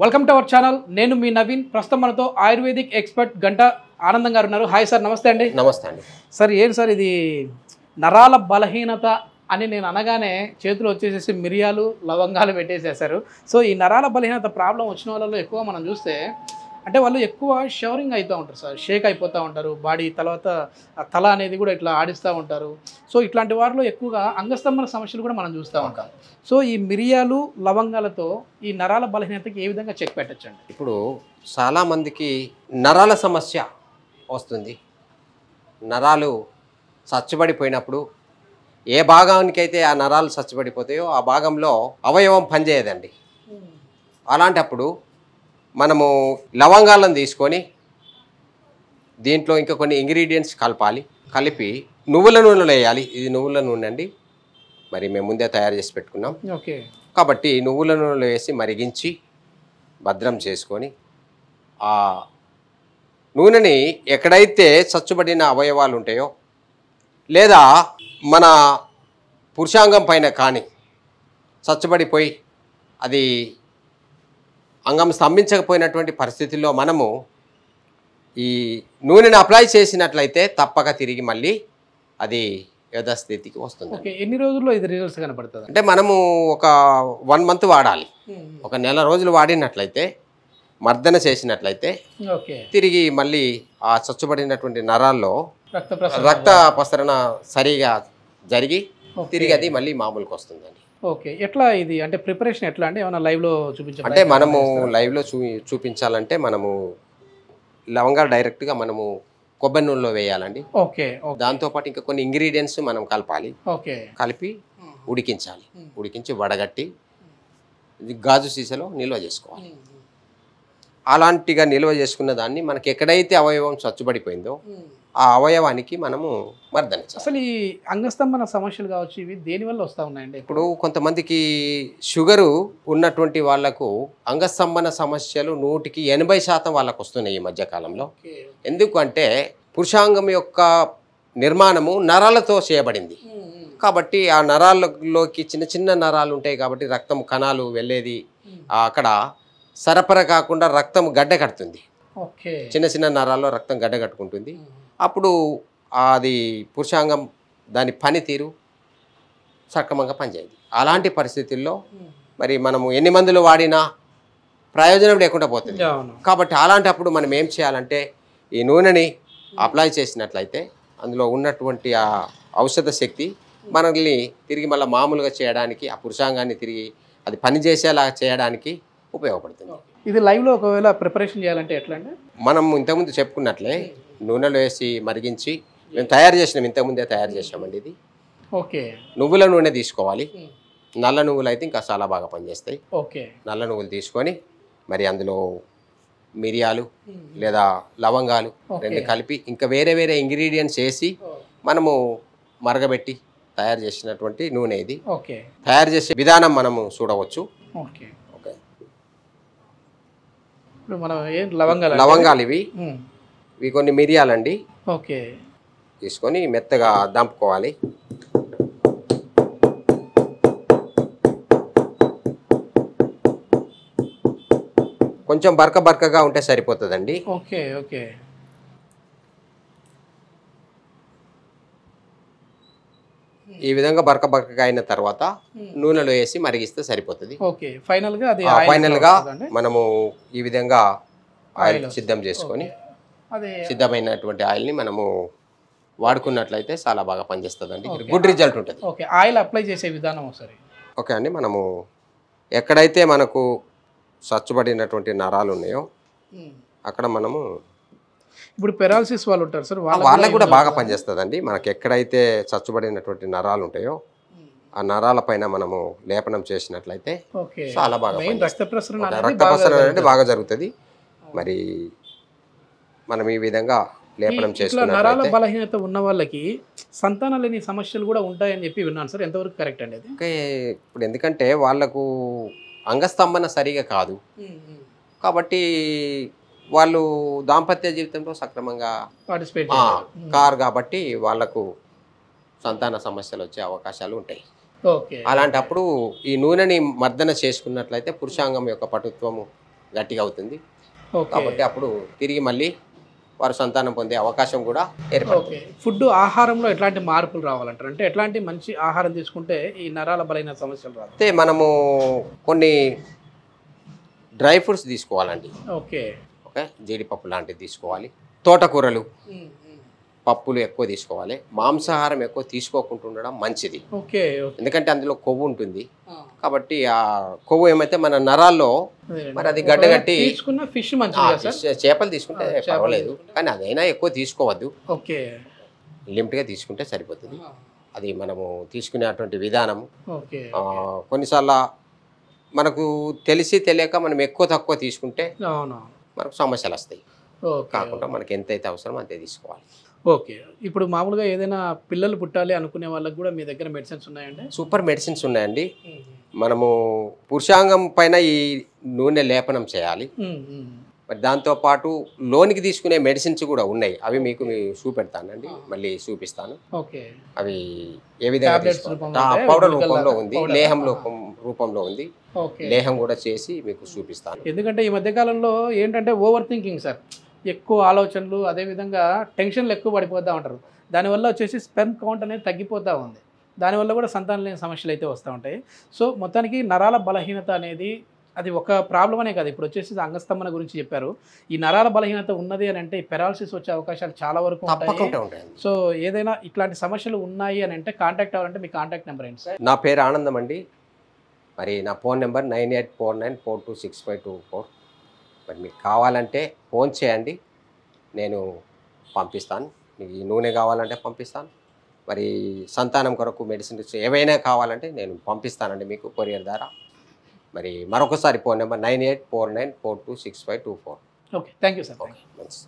Welcome to our channel. నేను మీ నవీన్. ప్రస్తుతం మనతో ఆయుర్వేదిక్ ఎక్స్పర్ట్ గంట ఆనందం గారు ఉన్నారు. హాయ్ సార్, నమస్తే అండి. నమస్తే అండి. సార్ ఏంటి సార్ ఇది నరాల బలహీనత అని నేను అనగానే చేతులు వచ్చేసేసి మిరియాలు లవంగాలు పెట్టేసేసారు. సో ఈ నరాల బలహీనత ప్రాబ్లం వచ్చిన వాళ్ళలో ఎక్కువ మనం చూస్తే అంటే వాళ్ళు ఎక్కువ షవరింగ్ అవుతూ ఉంటారు సార్, షేక్ అయిపోతూ ఉంటారు బాడీ, తర్వాత తల అనేది కూడా ఇట్లా ఆడిస్తూ ఉంటారు. సో ఇట్లాంటి వారిలో ఎక్కువగా అంగస్తంభన సమస్యలు కూడా మనం చూస్తూ ఉంటాం. సో ఈ మిరియాలు లవంగాలతో ఈ నరాల బలహీనతకి ఏ విధంగా చెక్ పెట్టచ్చండి? ఇప్పుడు చాలామందికి నరాల సమస్య వస్తుంది. నరాలు చచ్చుబడిపోయినప్పుడు ఏ భాగానికైతే ఆ నరాలు చచ్చుబడిపోతాయో ఆ భాగంలో అవయవం పనిచేయదండి. అలాంటప్పుడు మనము లవంగాలను తీసుకొని దీంట్లో ఇంకా కొన్ని ఇంగ్రీడియంట్స్ కలపాలి. కలిపి నువ్వుల నూనెలో వేయాలి. ఇది నువ్వుల నూనె అండి, మరి మేము ముందే తయారు చేసి పెట్టుకున్నాం. ఓకే. కాబట్టి నువ్వుల నూనెలో వేసి మరిగించి భద్రం చేసుకొని ఆ నూనెని ఎక్కడైతే చచ్చుబడిన అవయవాలు ఉంటాయో లేదా మన పురుషాంగం పైన కానీ చచ్చుబడిపోయి అది అంగం స్తంభించకపోయినటువంటి పరిస్థితుల్లో మనము ఈ నూనెని అప్లై చేసినట్లయితే తప్పక తిరిగి మళ్ళీ అది యథాస్థితికి వస్తుంది. ఓకే. ఎన్ని రోజుల్లో ఇది రిజల్ట్స్ కనపడుతుంది? అంటే మనము ఒక 1 మంత్ వాడాలి. ఒక నెల రోజులు వాడినట్లయితే, మర్దన చేసినట్లయితే తిరిగి మళ్ళీ ఆ చచ్చుబడినటువంటి నరాల్లో రక్త ప్రసరణ సరిగా జరిగి తిరిగి అది మళ్ళీ మామూలుకి వస్తుందండి. ఓకే. ఎట్లా ఇది అంటే ప్రిపరేషన్ ఎట్లా అంటే ఏమైనా లైవ్లో చూపించాలి? అంటే మనము లైవ్లో చూపించాలంటే మనము లవంగాలు డైరెక్ట్గా మనము కొబ్బరి నూనెలో వేయాలండి. ఓకే. దాంతోపాటు ఇంకా కొన్ని ఇంగ్రీడియంట్స్ మనం కలపాలి. ఓకే. కలిపి ఉడికించాలి. ఉడికించి వడగట్టి గాజు సీసాలో నిల్వ చేసుకోవాలి. అలాంటిగా నిల్వ చేసుకున్న దాన్ని మనకి ఎక్కడైతే అవయవం చచ్చుబడిపోయిందో ఆ అవయవానికి మనము మర్దన చేయాలి. అసలు ఈ అంగస్తంభన సమస్యలు కావచ్చు, ఇవి దేనివల్ల వస్తూ ఉన్నాయండి? ఇప్పుడు కొంతమందికి షుగరు ఉన్నటువంటి వాళ్లకు అంగస్తంభన సమస్యలు 100కి 80% వాళ్ళకు వస్తున్నాయి ఈ మధ్యకాలంలో. ఎందుకంటే పురుషాంగం యొక్క నిర్మాణము నరాలతో చేయబడింది కాబట్టి ఆ నరాలలోకి చిన్న చిన్న నరాలు ఉంటాయి కాబట్టి రక్తం కణాలు వెళ్ళేది అక్కడ సరఫరా కాకుండా రక్తం గడ్డ కడుతుంది. చిన్న చిన్న నరాల్లో రక్తం గడ్డ కట్టుకుంటుంది. అప్పుడు అది పురుషాంగం దాని పనితీరు సక్రమంగా పనిచేయదు. అలాంటి పరిస్థితుల్లో మరి మనము ఎన్ని మందులు వాడినా ప్రయోజనం లేకుండా పోతుంది. కాబట్టి అలాంటప్పుడు మనం ఏం చేయాలంటే ఈ నూనెని అప్లై చేసినట్లయితే అందులో ఉన్నటువంటి ఆ ఔషధ శక్తి మనల్ని తిరిగి మళ్ళీ మామూలుగా చేయడానికి, ఆ పురుషాంగాన్ని తిరిగి అది పనిచేసేలా చేయడానికి ఉపయోగపడుతుంది. ఇది లైవ్లో ఒకవేళ ప్రిపరేషన్ చేయాలంటే ఎట్లా అండి? మనం ఇంతకుముందు చెప్పుకున్నట్లే నూనెలో వేసి మరిగించి మేము తయారు చేసినాం, ఇంతకుముందే తయారు చేసినామండి ఇది. ఓకే. నువ్వుల నూనె తీసుకోవాలి. నల్ల నువ్వులు అయితే ఇంకా చాలా బాగా పనిచేస్తాయి. ఓకే. నల్ల నువ్వులు తీసుకొని మరి అందులో మిరియాలు లేదా లవంగాలు 2 కలిపి ఇంకా వేరే వేరే ఇంగ్రీడియంట్స్ వేసి మనము మరగబెట్టి తయారు చేసినటువంటి నూనె ఇది. ఓకే. తయారు చేసే విధానం మనము చూడవచ్చు. ఓకే. ఓకే. ఇప్పుడు మనం ఏం లవంగాలు ఇవి కొన్ని మిరియాలండి. ఓకే. తీసుకొని మెత్తగా దంపుకోవాలి. కొంచెం బరకగా ఉంటే సరిపోతుందండి. ఓకే. ఓకే. ఈ విధంగా బరకగా అయిన తర్వాత నూనెలో వేసి మరిగిస్తే సరిపోతుంది. ఓకే. ఫైనల్గా మనము ఈ విధంగా ఆయిల్ సిద్ధం చేసుకొని సిద్ధమైనటువంటి ఆయిల్ని మనము వాడుకున్నట్లయితే చాలా బాగా పనిచేస్తుందండి. గుడ్ రిజల్ట్ ఉంటుంది. ఓకే. ఆయిల్ అప్లై చేసే విధానం ఒకసారి. ఓకే అండి. మనము ఎక్కడైతే మనకు చచ్చుబడినటువంటి నరాలు ఉన్నాయో అక్కడ మనము ఇప్పుడు పెరాలసిస్ వాళ్ళు ఉంటారు సార్, వాళ్ళకు కూడా బాగా పనిచేస్తుందండి. మనకి ఎక్కడైతే చచ్చుబడినటువంటి నరాలు ఉంటాయో ఆ నరాల పైన మనము లేపనం చేసినట్లయితే చాలా బాగా రక్త ప్రసరణ అంటే బాగా జరుగుతుంది. మరి మనం ఈ విధంగా లేపనం చేసుకున్నట్లయితే నరాల బలహీనత ఉన్న వాళ్ళకి సంతానం లేని సమస్యలు కూడా ఉంటాయని చెప్పి విన్నాను సార్, ఎంతవరకు కరెక్ట్ అండి అది? ఓకే. ఇప్పుడు ఎందుకంటే వాళ్ళకు అంగస్తంభన సరిగా కాదు కాబట్టి వాళ్ళు దాంపత్య జీవితంలో సక్రమంగా పార్టిసిపేట్ కారు కాబట్టి వాళ్ళకు సంతాన సమస్యలు వచ్చే అవకాశాలు ఉంటాయి. అలాంటప్పుడు ఈ నూనెని మర్దన చేసుకున్నట్లయితే పురుషాంగం యొక్క పటుత్వము గట్టిగా అవుతుంది. ఓకే కాబట్టి అప్పుడు తిరిగి మళ్ళీ వారు సంతానం పొందే అవకాశం కూడా ఏర్పడుతుంది. ఓకే ఫుడ్ ఆహారంలో ఎట్లాంటి మార్పులు రావాలంటారు? అంటే ఎట్లాంటి మంచి ఆహారం తీసుకుంటే ఈ నరాల బలహీన సమస్యలు రాదు? అయితే మనము కొన్ని డ్రై ఫ్రూట్స్ తీసుకోవాలండి. ఓకే ఓకే, జీడిపప్పు లాంటివి తీసుకోవాలి. తోటకూరలు, పప్పులు ఎక్కువ తీసుకోవాలి. మాంసాహారం ఎక్కువ తీసుకోకుండా ఉండడం మంచిది. ఓకే ఎందుకంటే అందులో కొవ్వు ఉంటుంది. కాబట్టి ఆ కొవ్వు ఏమైతే మన నరాల్లో మరి అది గడ్డగట్టి తీసుకున్న ఫిష్ మంచిది కదా సార్? చేపలు తీసుకుంటే పర్వాలేదు, కానీ అదైనా ఎక్కువ తీసుకోవద్దు. ఓకే లిమిట్గా తీసుకుంటే సరిపోతుంది. అది మనము తీసుకునేటువంటి విధానం. ఓకే కొన్నిసార్లు మనకు తెలిసి తెలియక మనం ఎక్కువ తక్కువ తీసుకుంటే అవును మనకు సమస్యలు వస్తాయి. ఓకే కాకుండా మనకి ఎంతైతే అవసరమో అంతే తీసుకోవాలి. ఓకే ఇప్పుడు మామూలుగా ఏదైనా పిల్లలు పుట్టాలి అనుకునే వాళ్ళకి కూడా మీ దగ్గర మెడిసిన్స్ ఉన్నాయండి? సూపర్ మెడిసిన్స్ ఉన్నాయండి. మనము పురుషాంగం పైన ఈ నూనె లేపనం చేయాలి. మరి దాంతోపాటు లోనికి తీసుకునే మెడిసిన్స్ కూడా ఉన్నాయి. అవి మీకు చూపెడతానండి, మళ్ళీ చూపిస్తాను. ఓకే అవి ఏ విధంగా తీసుకోవాలి. పౌడర్ రూపంలో ఉంది, లేహం రూపంలో ఉంది. లేహం కూడా చేసి మీకు చూపిస్తాను. ఎందుకంటే ఈ మధ్యకాలంలో ఏంటంటే ఓవర్ థింకింగ్ సార్, ఎక్కువ ఆలోచనలు, అదేవిధంగా టెన్షన్లు ఎక్కువ పడిపోతూ ఉంటారు. దానివల్ల వచ్చేసి స్పెర్మ్ కౌంట్ అనేది తగ్గిపోతూ ఉంది. దానివల్ల కూడా సంతానం లేని సమస్యలు అయితే వస్తూ ఉంటాయి. సో మొత్తానికి నరాల బలహీనత అనేది అది ఒక ప్రాబ్లం అనే కాదు. ఇప్పుడు వచ్చేసి అంగస్తంభన గురించి చెప్పారు. ఈ నరాల బలహీనత ఉన్నది అని అంటే పెరాలసిస్ వచ్చే అవకాశాలు చాలా వరకు ఉంటాయి. సో ఏదైనా ఇట్లాంటి సమస్యలు ఉన్నాయి అని అంటే కాంటాక్ట్ అవ్వాలంటే మీ కాంటాక్ట్ నెంబర్ ఏంటి సార్? నా పేరు ఆనందం అండి. మరి నా ఫోన్ నెంబర్ 9849426524. మరి మీకు కావాలంటే ఫోన్ చేయండి, నేను పంపిస్తాను. మీకు ఈ నూనె కావాలంటే పంపిస్తాను. మరి సంతానం కొరకు మెడిసిన్స్ ఏవైనా కావాలంటే నేను పంపిస్తానండి మీకు కొరియర్ ద్వారా. మరి మరొకసారి phone number 9849426524. Okay thank you sir. Okay మంచి